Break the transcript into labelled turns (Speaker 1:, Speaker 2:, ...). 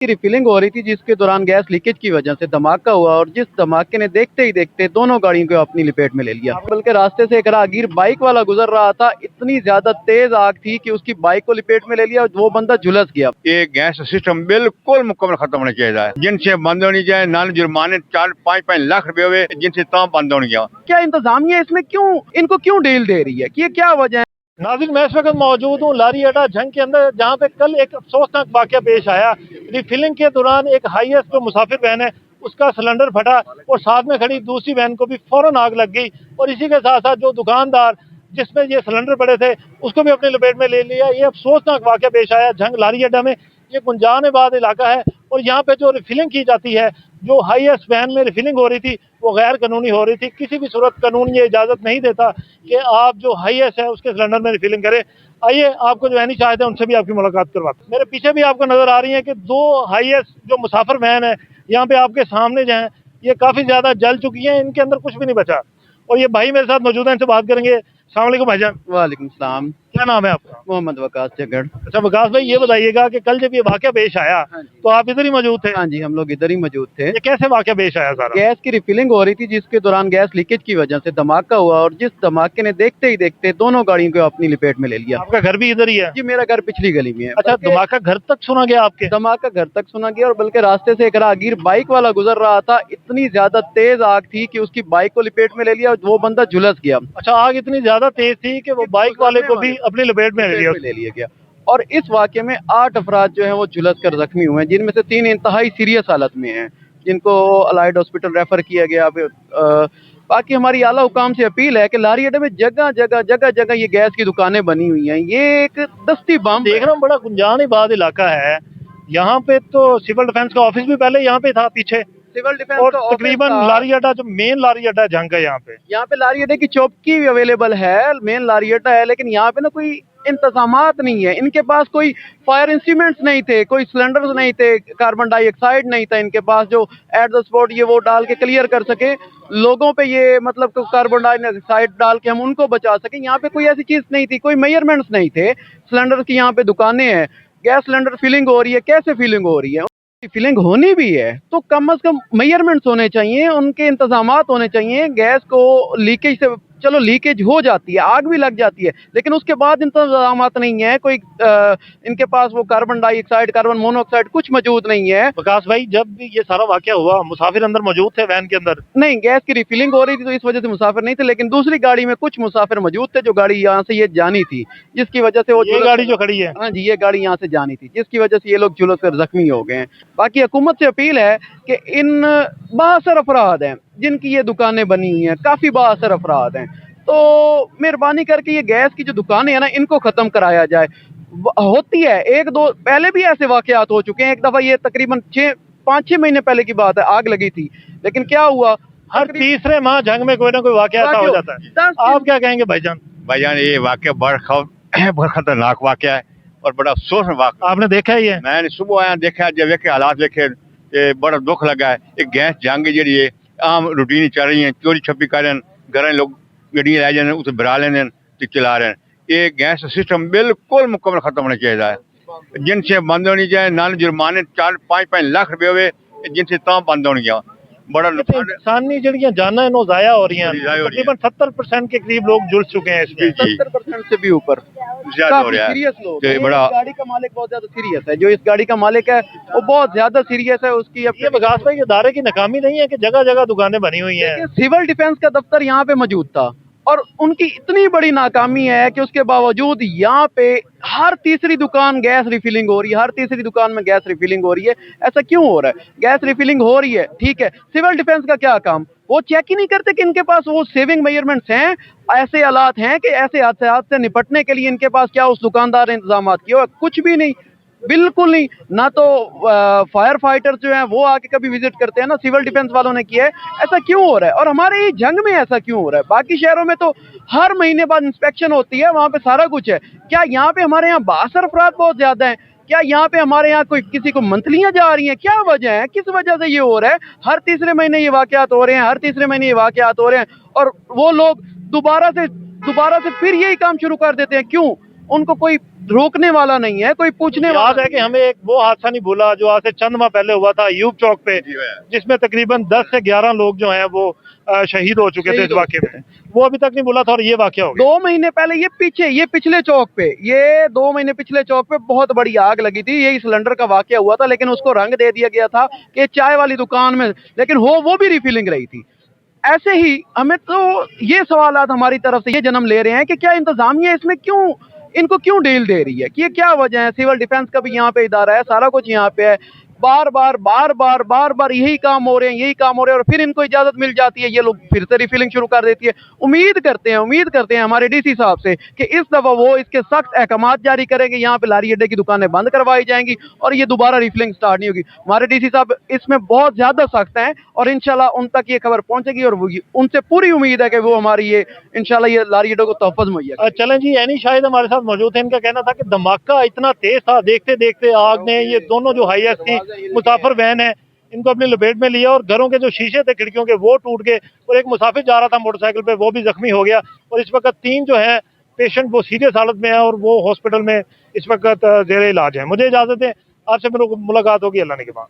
Speaker 1: की रिफिलिंग हो रही थी जिसके दौरान गैस लीकेज की वजह से धमाका हुआ और जिस धमाके ने देखते ही देखते दोनों गाड़ियों को अपनी लपेट में ले लिया। बल्कि रास्ते से एक राहगीर बाइक वाला गुजर रहा था, इतनी ज्यादा तेज आग थी कि उसकी बाइक को लपेट में ले लिया और वो बंदा झुलस गया।
Speaker 2: ये गैस सिस्टम बिल्कुल मुकम्मल खत्म होना चाहिए, जिनसे बंद होनी चाहिए, ना जुर्माने 4-5 लाख रुपए हुए जिनसे तमाम बंद होनी चाहिए।
Speaker 1: क्या इंतजामिया इसमें इनको क्यों डील दे रही है कि ये क्या वजह है?
Speaker 3: नाज़रीन, मैं इस वक्त मौजूद हूँ लारी अड्डा जंग के अंदर, जहाँ पे कल एक अफसोसनाक वाक़या पेश आया। रिफिलिंग के दौरान एक हाईएस जो मुसाफिर वैन है उसका सिलेंडर फटा और साथ में खड़ी दूसरी वैन को भी फौरन आग लग गई और इसी के साथ साथ जो दुकानदार जिसमें ये सिलेंडर पड़े थे उसको भी अपनी लपेट में ले लिया। ये अफसोसनाक वाक़या पेश आया जंग लारी अड्डा में। ये गुंजानेबाद इलाका है और यहाँ पे जो रिफिलिंग की जाती है, जो हाईएस वैन में रिफिलिंग हो रही थी वो गैर कानूनी हो रही थी। किसी भी सूरत कानून ये इजाज़त नहीं देता कि आप जो हाईएस है उसके सिलेंडर में रिफिलिंग करें। आइए आपको जो एनी चाहते हैं उनसे भी आपकी मुलाकात करवाते हैं। मेरे पीछे भी आपको नजर आ रही है कि दो हाईएस जो मुसाफिर वैन है यहाँ पे आपके सामने जो है ये काफी ज्यादा जल चुकी है, इनके अंदर कुछ भी नहीं बचा। और ये भाई मेरे साथ मौजूद है, इनसे बात करेंगे। अस्सलाम वालेकुम भाईजान।
Speaker 1: वालेकुम सलाम।
Speaker 3: क्या नाम है आपका?
Speaker 1: मोहम्मद वकास जगड़।
Speaker 3: अच्छा वकास भाई, ये बताइएगा कि कल जब ये वाकया पेश आया तो आप इधर ही मौजूद थे?
Speaker 1: हाँ जी, हम लोग इधर ही मौजूद थे।
Speaker 3: ये कैसे वाकया पेश आया सारा?
Speaker 1: गैस की रिफिलिंग हो रही थी जिसके दौरान गैस लीकेज की वजह से धमाका हुआ और जिस धमाके ने देखते ही देखते दोनों गाड़ियों को अपनी लपेट में ले लिया।
Speaker 3: आपका घर भी इधर ही है?
Speaker 1: जी, मेरा घर पिछली गली में है।
Speaker 3: अच्छा, धमाका घर तक सुना गया आपके?
Speaker 1: धमाका घर तक सुना गया और बल्कि रास्ते से एक राहगीर बाइक वाला गुजर रहा था, इतनी ज्यादा तेज आग थी कि उसकी बाइक को लपेट में ले लिया और वो बंदा झुलस गया।
Speaker 3: अच्छा, आग इतनी ज्यादा तेज थी कि वो बाइक वाले को भी अपनी लपेट में
Speaker 1: ले लिया गया और इस वाक़े में 8 अफराद जो हैं वो झुलस कर जख्मी हुए हैं, जिनमें से 3 इंतहाई सीरियस हालत में हैं, जिनको अलाइड हॉस्पिटल रेफर किया गया। बाकी हमारी आला हुकाम से अपील है कि लारी अड्डे में जगह जगह ये गैस की दुकानें बनी हुई हैं। ये एक दस्ती बम
Speaker 3: देख रहा हूँ, बड़ा गुंजानेबाद इलाका है। यहाँ पे तो सिविल डिफेंस का ऑफिस भी पहले यहाँ पे था पीछे,
Speaker 1: सिविल डिफेंस
Speaker 3: और
Speaker 1: का ऑफिस
Speaker 3: तकरीबन
Speaker 1: था।
Speaker 3: लारी अड्डा जो मेन लारी अड्डा जंग है यहाँ पे
Speaker 1: लारी अड्डे की चौकी भी अवेलेबल है, मेन लारी अड्डा है, लेकिन यहाँ पे ना कोई इंतजामात नहीं है। इनके पास कोई फायर इंस्ट्रूमेंट्स नहीं थे, कोई सिलेंडर्स नहीं थे, कार्बन डाइऑक्साइड नहीं था इनके पास जो एट द स्पॉट ये वो डाल के क्लियर कर सके लोगों पे, ये मतलब कार्बन डाइऑक्साइड डाल के हम उनको बचा सके। यहाँ पे कोई ऐसी चीज नहीं थी, कोई मेजरमेंट्स नहीं थे। सिलेंडर की यहाँ पे दुकानें हैं, गैस सिलेंडर फिलिंग हो रही है, कैसे फिलिंग हो रही है? फिलिंग होनी भी है तो कम से कम मेजरमेंट्स होने चाहिए, उनके इंतजामात होने चाहिए। गैस को लीकेज से चलो लीकेज हो जाती है, आग भी लग जाती है, लेकिन उसके बाद इंतजामात नहीं है कोई। इनके पास वो कार्बन डाइऑक्साइड, कार्बन मोनोऑक्साइड कुछ मौजूद नहीं है।
Speaker 3: प्रकाश भाई, जब भी ये सारा वाकया हुआ मुसाफिर अंदर मौजूद थे वैन के अंदर?
Speaker 1: नहीं, गैस की रिफिलिंग हो रही थी तो इस वजह से मुसाफिर नहीं थे, लेकिन दूसरी गाड़ी में कुछ मुसाफिर मौजूद थे जो गाड़ी यहाँ से ये जानी थी, जिसकी वजह से वो
Speaker 3: ये गाड़ी जो खड़ी है,
Speaker 1: हाँ जी, ये गाड़ी यहाँ से जानी थी, जिसकी वजह से ये लोग झुलस कर जख्मी हो गए हैं। बाकी हुकूमत से अपील है कि इन बाअसर अफराद हैं जिनकी ये दुकानें बनी हुई हैं, काफी बाअसर अफराद हैं, तो मेहरबानी करके ये गैस की जो दुकानें हैं ना इनको खत्म कराया जाए। होती है, एक दो पहले भी ऐसे वाकयात हो चुके हैं। एक दफा ये तकरीबन 5-6 महीने पहले की बात है, आग लगी थी, लेकिन क्या हुआ,
Speaker 3: हर तीसरे माह जंग में कोई ना कोई वाकया ऐसा हो जाता है। आप क्या कहेंगे भाईजान?
Speaker 2: भाईजान, ये वाकया बड़ा खतरनाक वाकया है और बड़ा अफसोस वाकया।
Speaker 3: आपने देखा है ये?
Speaker 2: मैंने सुबह आया देखा, जब देखे हालात देखे, ये बड़ा दुख लगा है। एक गैस जंग जी आम रूटीन चल रही है, चोरी छप्पी कर रहे हैं, घर लोग गड्डियां लै जाने उसे भरा लेने तो चला रहे हैं। ये गैस सिस्टम बिल्कुल मुकम्मल खत्म होना चाहिए, जिनसे बंद होनी चाहिए, ना जुर्माने 4-5 लाख रुपए हुए जिनसे तमाम बंद होनी चाहिए। बड़ा
Speaker 3: इंसानी जड़ियाँ जाना है नो जाया हो रही हैं। तकरीबन 70% के करीब लोग जुड़ चुके हैं इसमें।
Speaker 1: 70% से भी ऊपर
Speaker 2: ज्यादा हो रहा है।
Speaker 1: सीरियस लोग,
Speaker 2: बड़ा
Speaker 1: गाड़ी का मालिक बहुत ज्यादा सीरियस है, जो इस गाड़ी का मालिक है वो बहुत ज्यादा सीरियस है। उसकी अब
Speaker 3: ये विकास भाई इदारे की नाकामी नहीं है कि जगह जगह दुकानें बनी हुई हैं?
Speaker 1: सिविल डिफेंस का दफ्तर यहाँ पे मौजूद था और उनकी इतनी बड़ी नाकामी है कि उसके बावजूद यहाँ पे हर तीसरी दुकान गैस रिफिलिंग हो रही है, हर तीसरी दुकान में गैस रिफिलिंग हो रही है। ऐसा क्यों हो रहा है? गैस रिफिलिंग हो रही है, ठीक है, सिविल डिफेंस का क्या काम? वो चेक ही नहीं करते कि इनके पास वो सेविंग मेजरमेंट्स हैं, ऐसे हालात हैं कि ऐसे हादसात से निपटने के लिए इनके पास क्या उस दुकानदार ने इंतजाम किए हुए? कुछ भी नहीं, बिल्कुल नहीं। ना तो फायर फाइटर जो हैं वो आके कभी विजिट करते हैं, ना सिविल डिफेंस वालों ने किया है। ऐसा क्यों हो रहा है? और हमारे ये जंग में ऐसा क्यों हो रहा है? बाकी शहरों में तो हर महीने बाद इंस्पेक्शन होती है, वहां पे सारा कुछ है। क्या यहाँ पे हमारे यहाँ बाअसर अफराद बहुत ज्यादा हैं? क्या यहाँ पे हमारे यहाँ कोई किसी को मंथलियां जा रही हैं? क्या वजह है, किस वजह से ये हो रहा है? हर तीसरे महीने ये वाकयात हो रहे हैं, हर तीसरे महीने ये वाकयात हो रहे हैं और वो लोग दोबारा से फिर यही काम शुरू कर देते हैं। क्यों? उनको कोई रोकने वाला नहीं है, कोई पूछने वाला
Speaker 3: याद है कि हमें एक वो हादसा नहीं भूला जो आज से चंद माह पहले हुआ था अयूब चौक पे, जिसमें तकरीबन 10 से 11 लोग जो हैं वो शहीद हो चुके थे इस वाक़े में। वो अभी तक नहीं भूला था और ये वाक़या हो गया।
Speaker 1: 2 महीने पहले ये पिछले चौक पे, ये 2 महीने पिछले चौक पे बहुत बड़ी आग लगी थी, यही सिलेंडर का वाकया हुआ था, लेकिन उसको रंग दे दिया गया था कि चाय वाली दुकान में, लेकिन वो भी रिफिलिंग रही थी। ऐसे ही हमें तो ये सवालात हमारी तरफ से ये जन्म ले रहे हैं कि क्या इंतजामिया इसमें इनको क्यों डील दे रही है, कि ये क्या वजह है। सिविल डिफेंस का भी यहाँ पे इदारा है, सारा कुछ यहाँ पे है, बार बार यही काम हो रहे हैं और फिर इनको इजाजत मिल जाती है, ये लोग फिर से रिफिलिंग शुरू कर देती है। उम्मीद करते हैं हमारे डीसी साहब से कि इस दफा वो इसके सख्त अहकाम जारी करेंगे, यहाँ पे लारी अड्डे की दुकानें बंद करवाई जाएंगी और ये दोबारा रिफिलिंग स्टार्ट नहीं होगी। हमारे डीसी साहब इसमें बहुत ज्यादा सख्त हैं और इंशाल्लाह उन तक ये खबर पहुंचेगी और उनसे पूरी उम्मीद है कि वो हमारी ये इंशाल्लाह ये लारी अड्डों को तहफ़्फ़ुज़ मुहैया।
Speaker 3: चलें जी, एनी शाहिद हमारे साथ मौजूद थे। इनका कहना था कि धमाका इतना तेज था, देखते देखते आग ने ये दोनों जो हाईएस थी मुसाफिर वैन है इनको अपनी लपेट में लिया और घरों के जो शीशे थे खिड़कियों के वो टूट गए और एक मुसाफिर जा रहा था मोटरसाइकिल पे वो भी जख्मी हो गया। और इस वक्त 3 जो है पेशेंट वो सीरियस हालत में है और वो हॉस्पिटल में इस वक्त जेर इलाज है। मुझे इजाजत है, आपसे मुलाकात होगी अल्लाह ने के बाद।